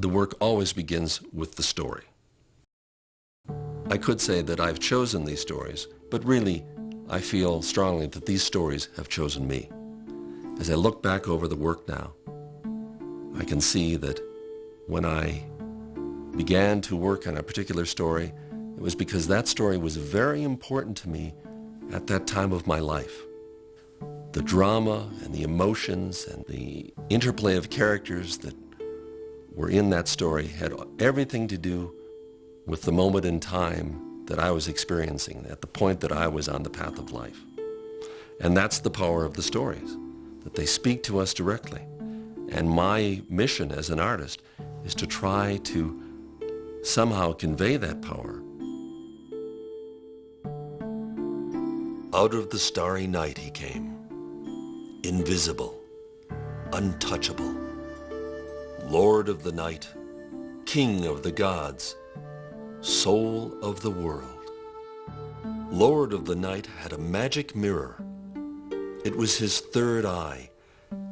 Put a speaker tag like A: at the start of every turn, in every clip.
A: the work always begins with the story. I could say that I've chosen these stories, but really I feel strongly that these stories have chosen me. As I look back over the work now, I can see that when I began to work on a particular story, it was because that story was very important to me at that time of my life. The drama and the emotions and the interplay of characters that were in that story had everything to do with the moment in time that I was experiencing, at the point that I was on the path of life. And that's the power of the stories, that they speak to us directly. And my mission as an artist is to try to somehow convey that power. Out of the starry night he came, invisible, untouchable, Lord of the night, King of the gods, soul of the world. Lord of the night had a magic mirror. It was his third eye.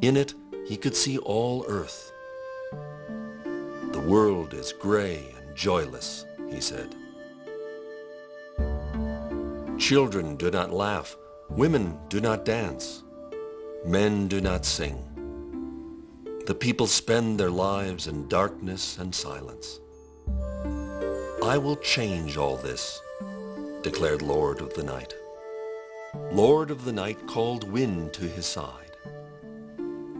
A: In it he could see all earth. The world is gray and joyless, he said. Children do not laugh, women do not dance, men do not sing. The people spend their lives in darkness and silence. I will change all this, declared Lord of the Night. Lord of the Night called wind to his side.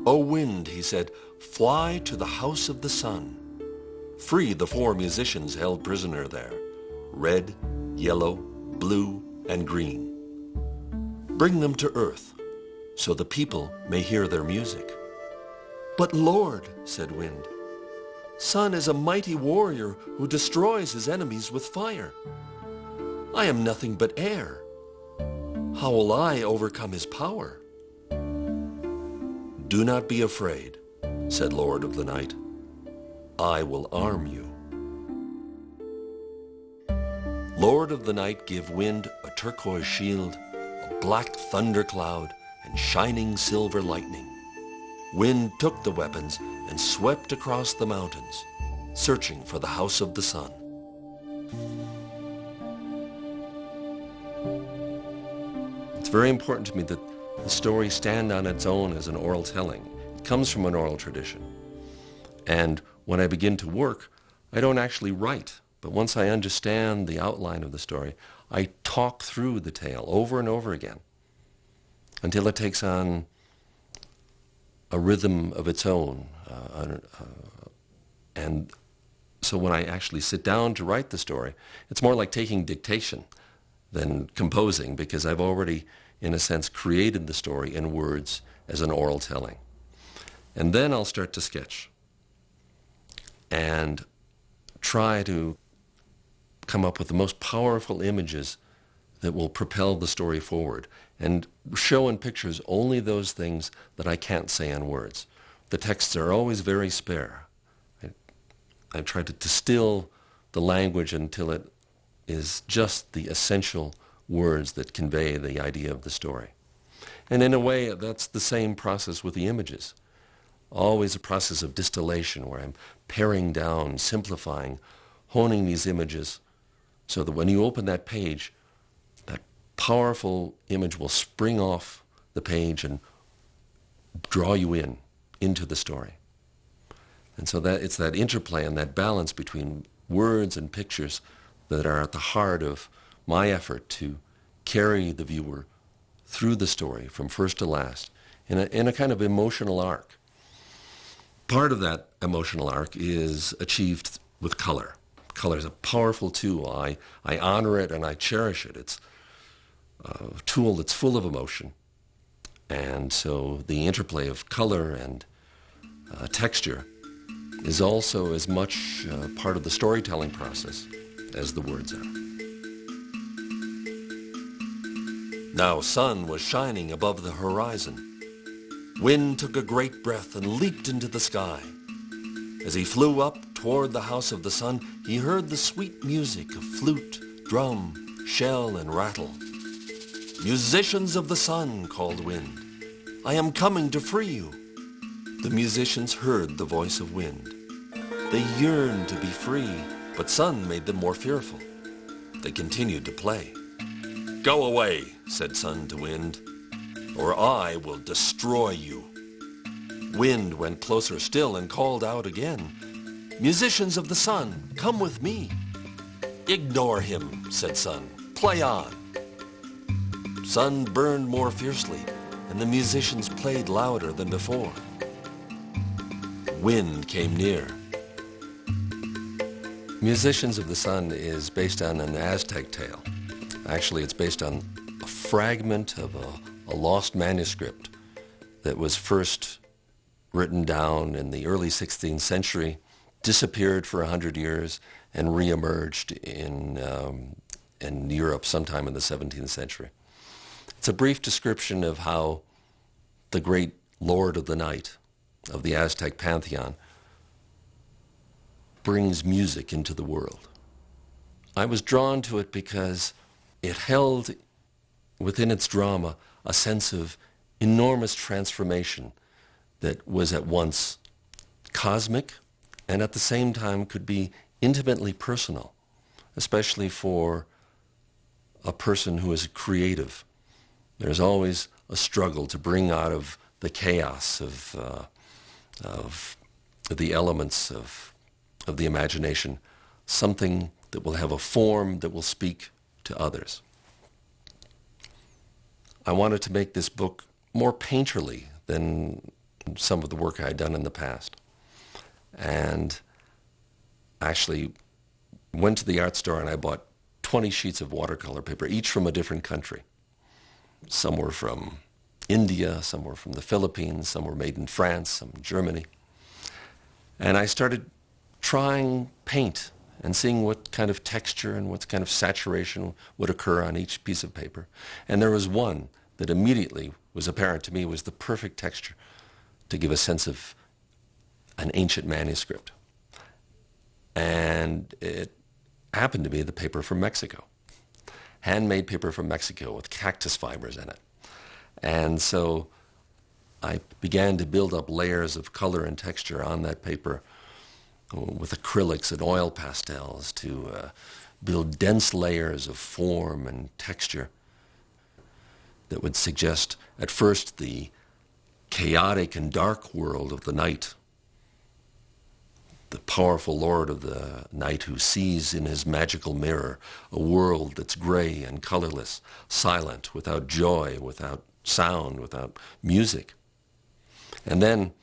A: O wind, he said, fly to the house of the sun. Free the 4 musicians held prisoner there, red, yellow, blue, and green. Bring them to earth, so the people may hear their music. But Lord, said Wind, Sun is a mighty warrior who destroys his enemies with fire. I am nothing but air. How will I overcome his power? Do not be afraid, said Lord of the Night. I will arm you. Lord of the Night gave Wind a turquoise shield, a black thundercloud, and shining silver lightning. Wind took the weapons and swept across the mountains, searching for the house of the sun. It's very important to me that the story stand on its own as an oral telling. It comes from an oral tradition. And when I begin to work, I don't actually write. But once I understand the outline of the story, I talk through the tale over and over again until it takes on a rhythm of its own. And so when I actually sit down to write the story, it's more like taking dictation than composing, because I've already, in a sense, created the story in words as an oral telling. And then I'll start to sketch and try to come up with the most powerful images that will propel the story forward and show in pictures only those things that I can't say in words. The texts are always very spare. I try to distill the language until it is just the essential words that convey the idea of the story. And in a way, that's the same process with the images. Always a process of distillation where I'm paring down, simplifying, honing these images so that when you open that page, that powerful image will spring off the page and draw you into the story. And so that it's that interplay and that balance between words and pictures that are at the heart of my effort to carry the viewer through the story from first to last in a kind of emotional arc. Part of that emotional arc is achieved with color. Color is a powerful tool. I honor it and I cherish it. It's a tool that's full of emotion. And so the interplay of color and texture is also as much part of the storytelling process as the words are. Now sun was shining above the horizon. Wind took a great breath and leaped into the sky. As he flew up toward the house of the sun, he heard the sweet music of flute, drum, shell, and rattle. Musicians of the sun, called Wind, I am coming to free you. The musicians heard the voice of Wind. They yearned to be free, but Sun made them more fearful. They continued to play. "Go away," said Sun to Wind, "or I will destroy you." Wind went closer still and called out again, "Musicians of the sun, come with me." "Ignore him," said Sun. "Play on." Sun burned more fiercely, and the musicians played louder than before. Wind came near. Musicians of the Sun is based on an Aztec tale. Actually, it's based on a fragment of a lost manuscript that was first written down in the early 16th century, disappeared for 100 years, and reemerged in Europe sometime in the 17th century. It's a brief description of how the great Lord of the Night of the Aztec pantheon brings music into the world. I was drawn to it because it held within its drama a sense of enormous transformation that was at once cosmic and at the same time could be intimately personal, especially for a person who is creative. There's always a struggle to bring out of the chaos of the elements of the imagination something that will have a form that will speak to others. I wanted to make this book more painterly than some of the work I had done in the past. And actually went to the art store and I bought 20 sheets of watercolor paper, each from a different country. Some were from India, some were from the Philippines, some were made in France, some in Germany. And I started trying paint and seeing what kind of texture and what kind of saturation would occur on each piece of paper. And there was one that immediately was apparent to me was the perfect texture to give a sense of an ancient manuscript. And it happened to be the paper from Mexico. Handmade paper from Mexico with cactus fibers in it. And so I began to build up layers of color and texture on that paper with acrylics and oil pastels to build dense layers of form and texture that would suggest at first the chaotic and dark world of the night, the powerful Lord of the Night who sees in his magical mirror a world that's gray and colorless, silent, without joy, without sound, without music. And then,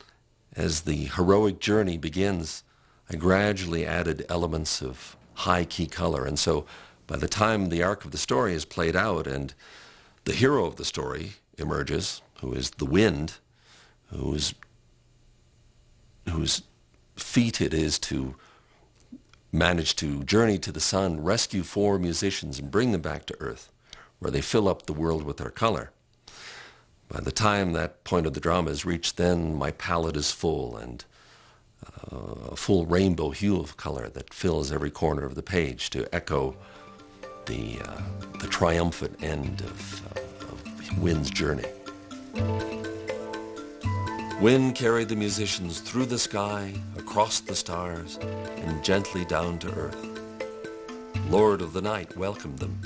A: as the heroic journey begins, I gradually added elements of high-key color. And so by the time the arc of the story is played out and the hero of the story emerges, who is the wind, whose feat it is to manage to journey to the sun, rescue 4 musicians, and bring them back to Earth, where they fill up the world with their color. By the time that point of the drama is reached, then my palette is full, and a full rainbow hue of color that fills every corner of the page to echo the triumphant end of Wind's journey. Wind carried the musicians through the sky, across the stars, and gently down to Earth. Lord of the Night welcomed them.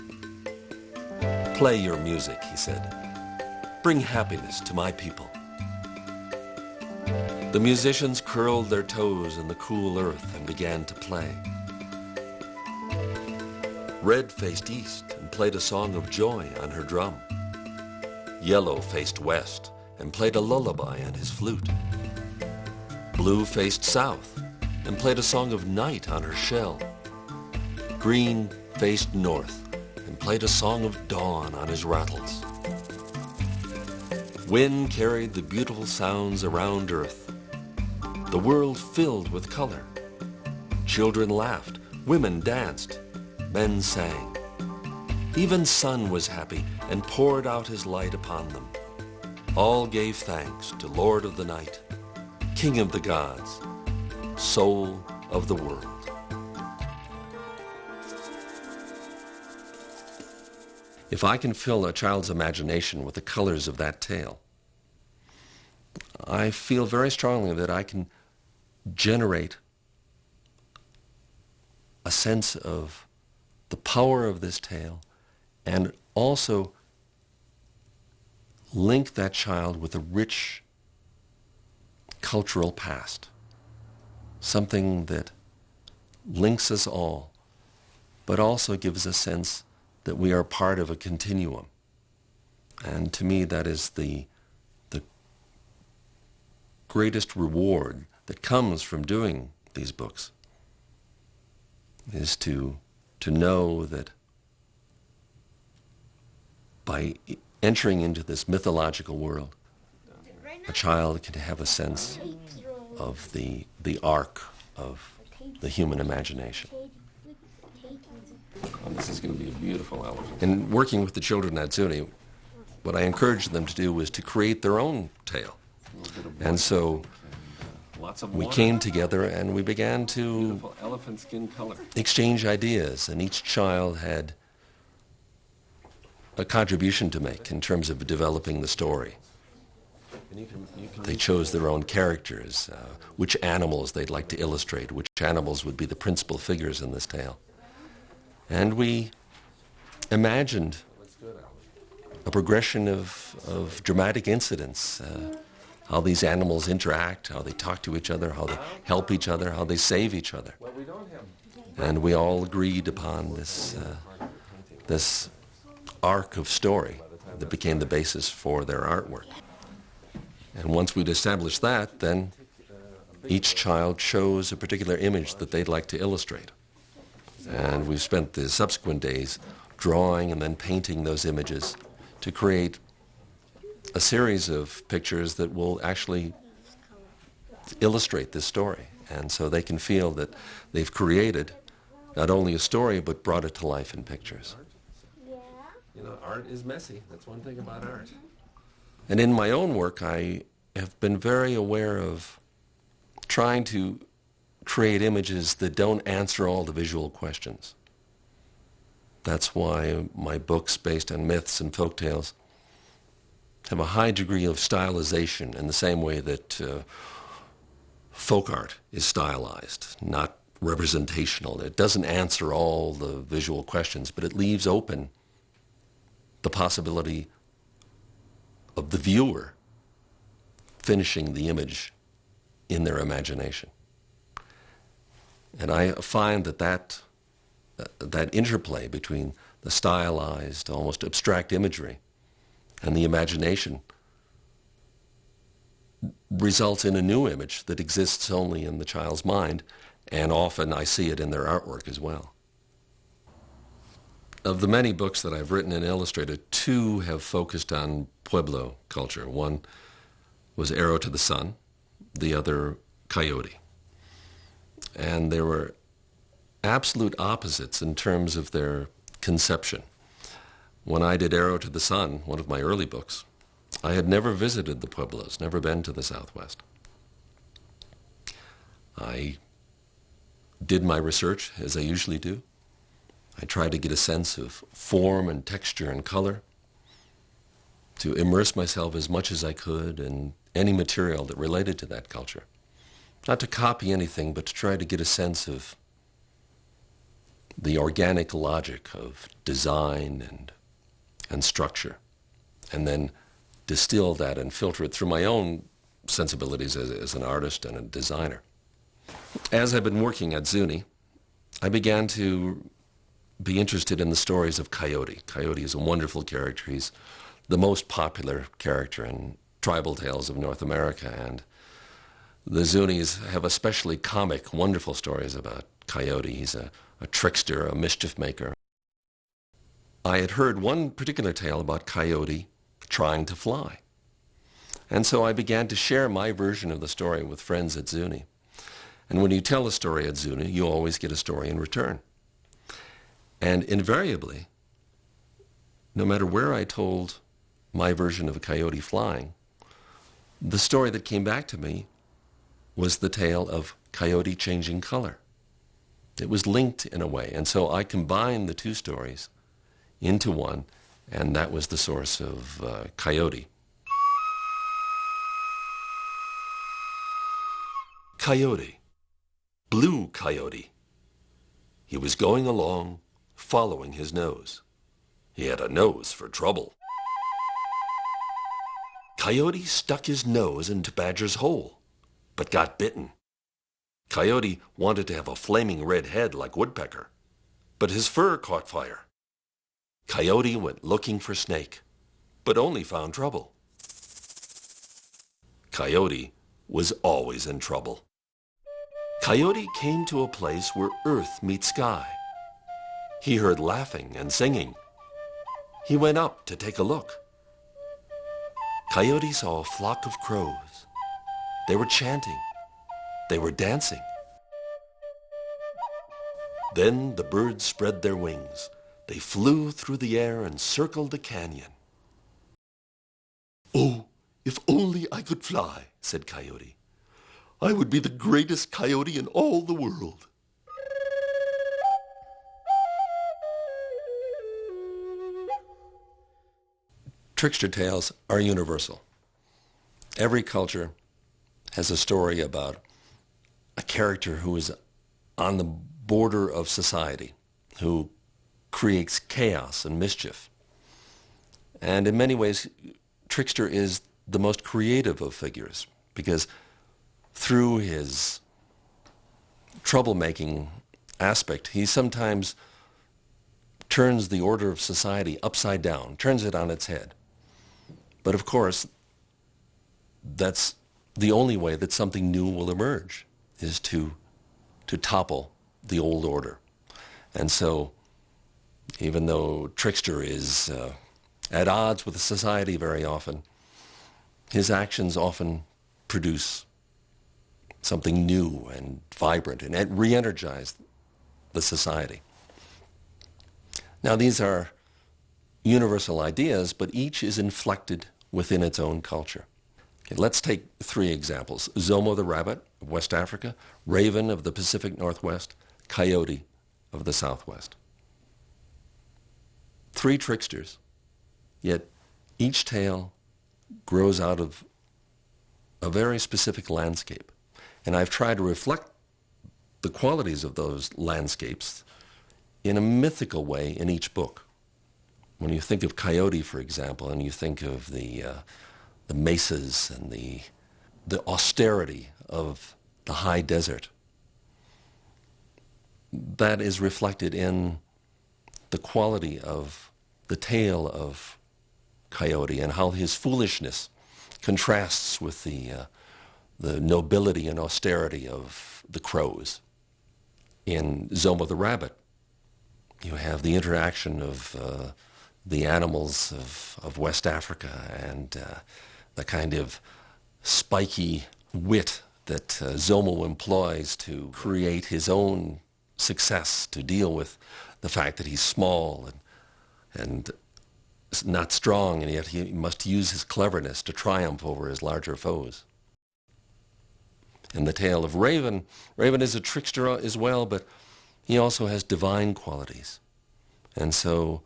A: "Play your music," he said. "Bring happiness to my people." The musicians curled their toes in the cool earth and began to play. Red faced east and played a song of joy on her drum. Yellow faced west and played a lullaby on his flute. Blue faced south and played a song of night on her shell. Green faced north and played a song of dawn on his rattles. Wind carried the beautiful sounds around Earth. The world filled with color. Children laughed, women danced, men sang. Even Sun was happy and poured out his light upon them. All gave thanks to Lord of the Night, King of the gods, Soul of the world. If I can fill a child's imagination with the colors of that tale, I feel very strongly that I can generate a sense of the power of this tale, and also link that child with a rich cultural past, something that links us all, but also gives a sense that we are part of a continuum. And to me, that is the greatest reward that comes from doing these books, is to know that by entering into this mythological world, a child can have a sense of the arc of the human imagination. Oh, this is going to be a beautiful elephant. In working with the children at Zuni, what I encouraged them to do was to create their own tale. And so we came together and we began to
B: elephant skin color.
A: Exchange ideas, and each child had a contribution to make in terms of developing the story. They chose their own characters, which animals they'd like to illustrate, which animals would be the principal figures in this tale. And we imagined a progression of dramatic incidents, how these animals interact, how they talk to each other, how they help each other, how they save each other. And we all agreed upon this arc of story that became the basis for their artwork. And once we'd established that, then each child chose a particular image that they'd like to illustrate. And we've spent the subsequent days drawing and then painting those images to create a series of pictures that will actually illustrate this story. And so they can feel that they've created not only a story, but brought it to life in pictures.
B: You know, art is messy. That's one thing about art.
A: And in my own work, I have been very aware of trying to create images that don't answer all the visual questions. That's why my books based on myths and folktales have a high degree of stylization in the same way that folk art is stylized, not representational. It doesn't answer all the visual questions, but it leaves open the possibility of the viewer finishing the image in their imagination. And I find that interplay between the stylized, almost abstract imagery and the imagination results in a new image that exists only in the child's mind, and often I see it in their artwork as well. Of the many books that I've written and illustrated, two have focused on Pueblo culture. One was Arrow to the Sun, the other Coyote. And they were absolute opposites in terms of their conception. When I did Arrow to the Sun, one of my early books, I had never visited the Pueblos, never been to the Southwest. I did my research, as I usually do. I tried to get a sense of form and texture and color, to immerse myself as much as I could in any material that related to that culture. Not to copy anything, but to try to get a sense of the organic logic of design and structure, and then distill that and filter it through my own sensibilities as an artist and a designer. As I've been working at Zuni, I began to be interested in the stories of Coyote. Coyote is a wonderful character. He's the most popular character in tribal tales of North America, and the Zunis have especially comic, wonderful stories about Coyote. He's a trickster, a mischief maker. I had heard one particular tale about Coyote trying to fly. And so I began to share my version of the story with friends at Zuni. And when you tell a story at Zuni, you always get a story in return. And invariably, no matter where I told my version of a coyote flying, the story that came back to me was the tale of Coyote changing color. It was linked in a way, and so I combined the two stories into one, and that was the source of Coyote. Coyote, blue coyote. He was going along, following his nose. He had a nose for trouble. Coyote stuck his nose into Badger's hole, but got bitten. Coyote wanted to have a flaming red head like Woodpecker, but his fur caught fire. Coyote went looking for Snake, but only found trouble. Coyote was always in trouble. Coyote came to a place where earth meets sky. He heard laughing and singing. He went up to take a look. Coyote saw a flock of crows. They were chanting. They were dancing. Then the birds spread their wings. They flew through the air and circled the canyon. "Oh, if only I could fly," said Coyote. "I would be the greatest coyote in all the world." Trickster tales are universal. Every culture has a story about a character who is on the border of society, who creates chaos and mischief. And in many ways, Trickster is the most creative of figures, because through his troublemaking aspect, he sometimes turns the order of society upside down, turns it on its head. But of course, that's the only way that something new will emerge, is to topple the old order. And so, even though Trickster is at odds with society very often, his actions often produce something new and vibrant and re-energize the society. Now, these are universal ideas, but each is inflected within its own culture. Okay, let's take 3 examples. Zomo the rabbit of West Africa, Raven of the Pacific Northwest, Coyote of the Southwest. 3 tricksters, yet each tale grows out of a very specific landscape. And I've tried to reflect the qualities of those landscapes in a mythical way in each book. When you think of Coyote, for example, and you think of the mesas and the austerity of the high desert, that is reflected in the quality of the tale of Coyote and how his foolishness contrasts with the nobility and austerity of the crows. In Zomo the rabbit, you have the interaction of the animals of West Africa and the kind of spiky wit that Zomo employs to create his own success, to deal with the fact that he's small and not strong, and yet he must use his cleverness to triumph over his larger foes. In the tale of Raven, Raven is a trickster as well, but he also has divine qualities. And so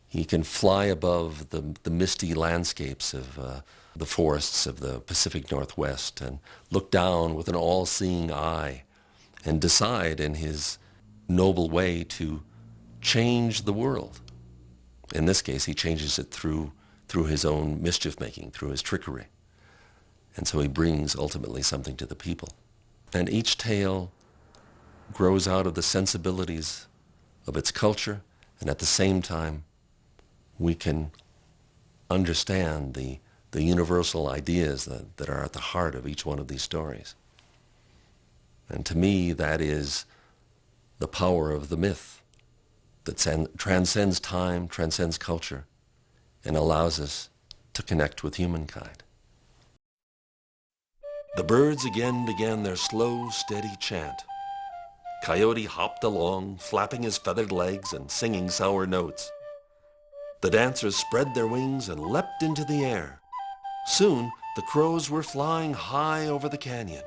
A: he can fly above the misty landscapes of the forests of the Pacific Northwest and look down with an all-seeing eye and decide in his noble way to change the world. In this case, he changes it through his own mischief-making, through his trickery. And so he brings ultimately something to the people. And each tale grows out of the sensibilities of its culture, and at the same time, we can understand the universal ideas that are at the heart of each one of these stories. And to me, that is the power of the myth that transcends time, transcends culture, and allows us to connect with humankind. The birds again began their slow, steady chant. Coyote hopped along, flapping his feathered legs and singing sour notes. The dancers spread their wings and leapt into the air. Soon, the crows were flying high over the canyon.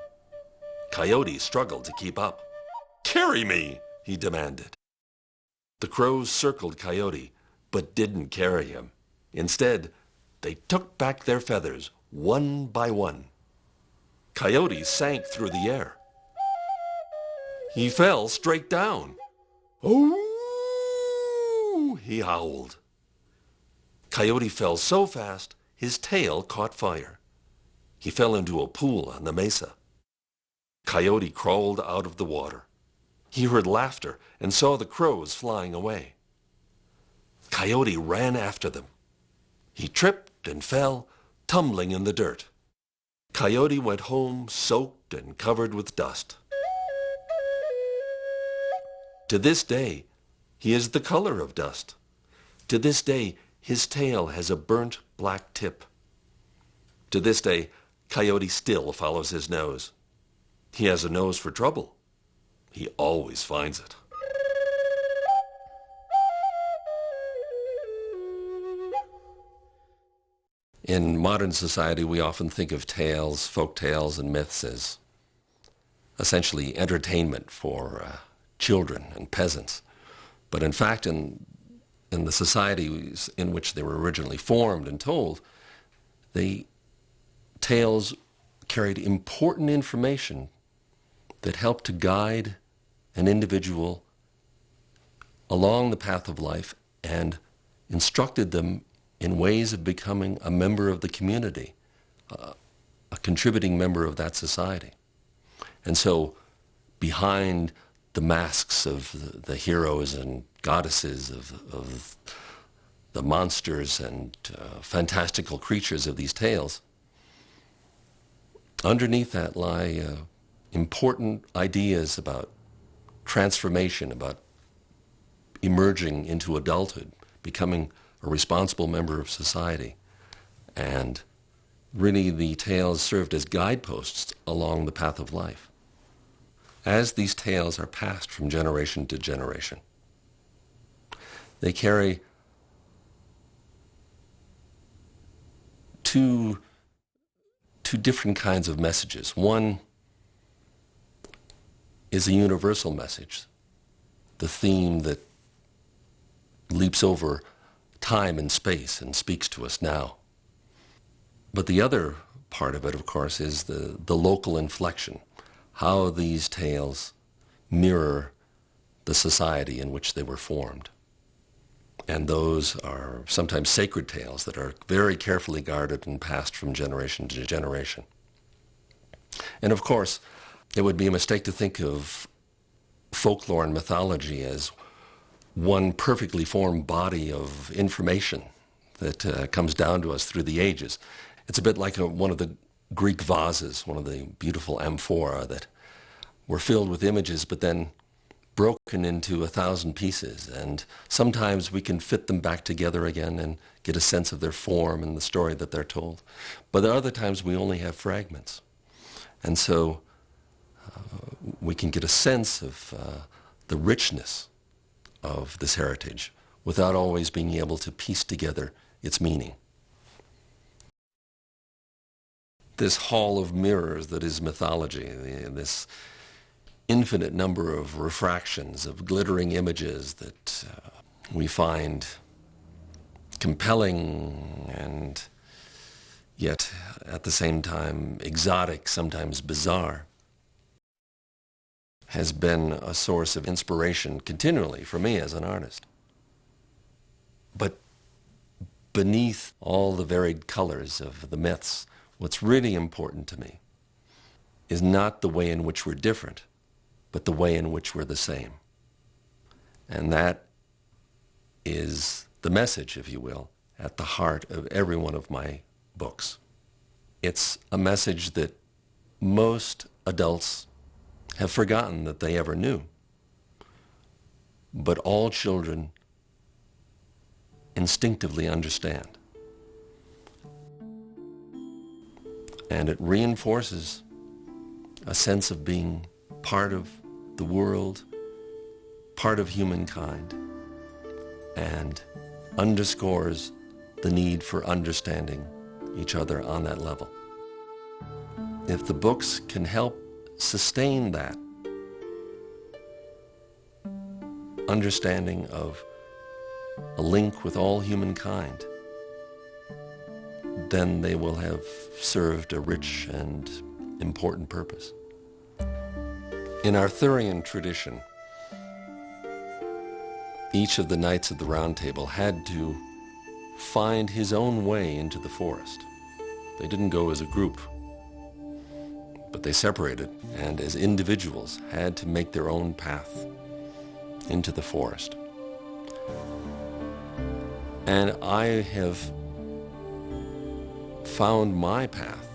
A: Coyote struggled to keep up. "Carry me!" he demanded. The crows circled Coyote, but didn't carry him. Instead, they took back their feathers, one by one. Coyote sank through the air. He fell straight down. "Oh!" he howled. Coyote fell so fast, his tail caught fire. He fell into a pool on the mesa. Coyote crawled out of the water. He heard laughter and saw the crows flying away. Coyote ran after them. He tripped and fell, tumbling in the dirt. Coyote went home soaked and covered with dust. To this day, he is the color of dust. To this day, his tail has a burnt black tip. To this day, Coyote still follows his nose. He has a nose for trouble. He always finds it. In modern society, we often think of tales, folk tales, and myths as essentially entertainment for children and peasants. But in fact, in the societies in which they were originally formed and told, tales carried important information that helped to guide an individual along the path of life and instructed them in ways of becoming a member of the community, a contributing member of that society. And so behind the masks of the heroes and goddesses, of the monsters and fantastical creatures of these tales, underneath that lie important ideas about transformation, about emerging into adulthood, becoming a responsible member of society. And really the tales served as guideposts along the path of life. As these tales are passed from generation to generation, they carry two different kinds of messages. One is a universal message, the theme that leaps over time and space and speaks to us now. But the other part of it, of course, is the local inflection, how these tales mirror the society in which they were formed. And those are sometimes sacred tales that are very carefully guarded and passed from generation to generation. And of course, it would be a mistake to think of folklore and mythology as one perfectly formed body of information that comes down to us through the ages. It's a bit like one of the Greek vases, one of the beautiful amphora that were filled with images but then broken into 1,000 pieces. And sometimes we can fit them back together again and get a sense of their form and the story that they're told. But at other times we only have fragments. And so we can get a sense of the richness of this heritage without always being able to piece together its meaning. This hall of mirrors that is mythology, this infinite number of refractions, of glittering images that we find compelling and yet at the same time exotic, sometimes bizarre, has been a source of inspiration continually for me as an artist. But beneath all the varied colors of the myths, what's really important to me is not the way in which we're different, but the way in which we're the same. And that is the message, if you will, at the heart of every one of my books. It's a message that most adults have forgotten that they ever knew. But all children instinctively understand. And it reinforces a sense of being part of the world, part of humankind, and underscores the need for understanding each other on that level. If the books can help sustain that understanding of a link with all humankind, then they will have served a rich and important purpose. In Arthurian tradition, each of the knights of the Round Table had to find his own way into the forest. They didn't go as a group, but they separated, and as individuals had to make their own path into the forest. And I have found my path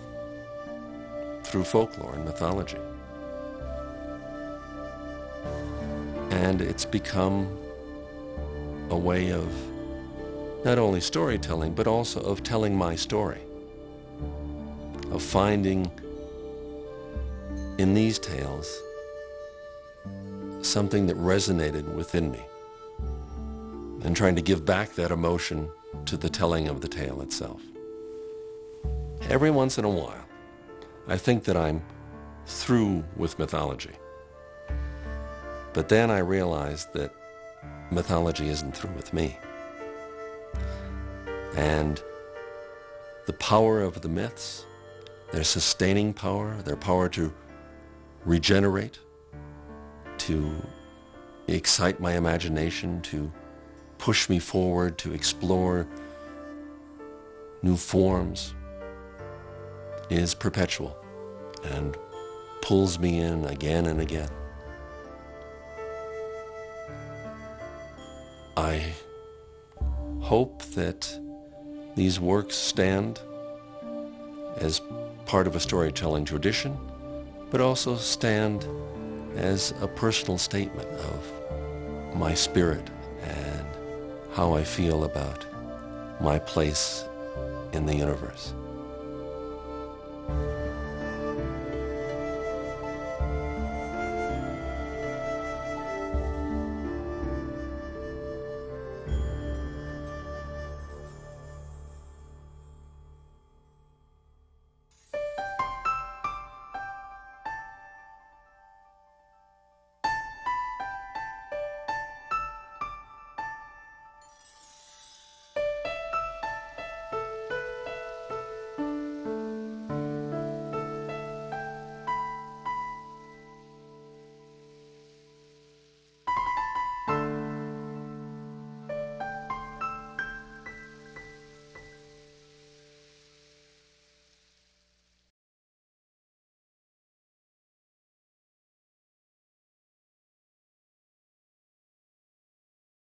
A: through folklore and mythology. And it's become a way of not only storytelling, but also of telling my story, of finding in these tales something that resonated within me, and trying to give back that emotion to the telling of the tale itself. Every once in a while, I think that I'm through with mythology. But then I realized that mythology isn't through with me. And the power of the myths, their sustaining power, their power to regenerate, to excite my imagination, to push me forward, to explore new forms, is perpetual and pulls me in again and again. I hope that these works stand as part of a storytelling tradition, but also stand as a personal statement of my spirit and how I feel about my place in the universe.